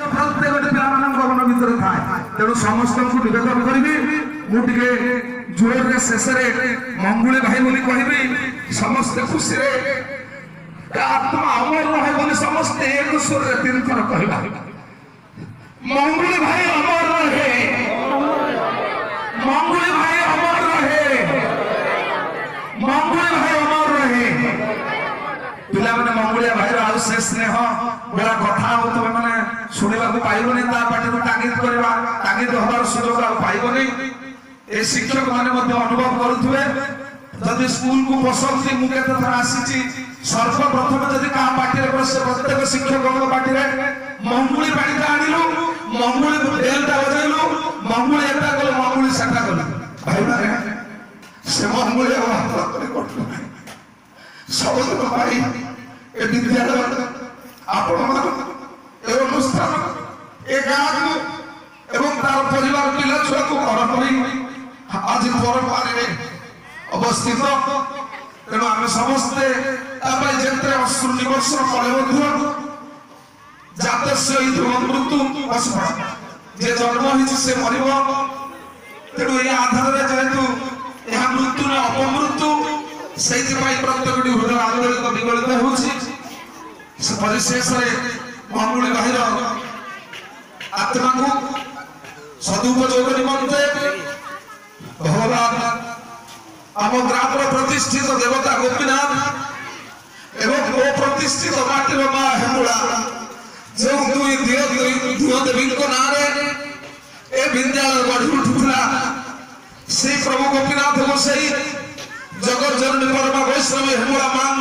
प्रत्येक पिला मन भर थाए तेणु समस्त को निवेदन करी मुझे जोर शेष मंगुली भाई बोली कहि समस्ते खुशी आत्मा अमर रहे बोली समस्ते एक स्वर तीन थर कहवा मंगुली भाई अमर रहे मंगुली भाई अमर रहे मंगुली भाई अमर रहे पिला माने मंगुलिया भाई आउ से स्नेह बेला कथा हो मैंने शुणा पाइबनी पार्टी तागिद करवा तागिद हबार सुजोग पाइबनी ए शिक्षक माने अनुभव करुवे जदि स्कूल को पसंद थी मुझे थर आसी सर्वप्रथम जदि क्या पार्टी प्रत्येक शिक्षक पार्टी मंगुली पानी आणिलु मंगुली बेलटा बजाइलु मंगुली एटा कल मंगुली सेटा कल भाई मारे से मंगुली सबदिन भाई ए विद्यालय आपण ए अनुष्ठान ए गाँव एवं तार परिवार पिला छुआ को घर पर आज परंपरा अवस्थित तेणु आम समस्ते जिते अश्रु निवर्षण कले जात मृत्यु जे जन्म हो से मर तेणु ये आधार जेहेतु यह मृत्यु न अपमृत्यु से प्रत्येक हृदय आंदोलित विगलित होशेष मंगुली भाईर आत्मा को सदुपयोग निमंते भगवान आम ग्राम प्रतिष्ठित देवता गोपीनाथ एवं अप्रतिष्ठित माटीर माँ हेमुला जो दुई दिह देवी ना ए विद्यालय गढ़ी उठुला से प्रभु गोपीनाथ गोसाई जगत जननी परमा वैष्णव हेमुला मां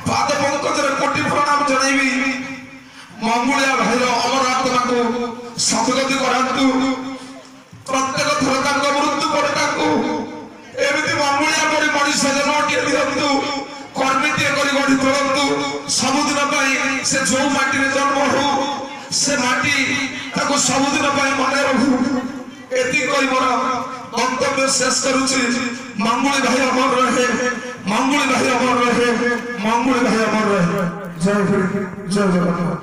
पाद पंकज कोटि प्रणाम जनाइबी मंगुलिया भाईर अमर आत्मा को सदगति करातु प्रत्येक थर मृत्यु पर एमती मंगुलिया पड़ी मनीष जन्मटे दिंतु कर्मीटे कर गढ़ी तोड़ू सबुदिन से जो माटी में जन्म हो से माटी सबुदिन मन रखू एति मोर मंतव्य शेष करुच्ची मंगुली भाई अमर रहे मंगुली भाई अमर रहे मंगुली भाई अमर रहे जय जय जगन्नाथ।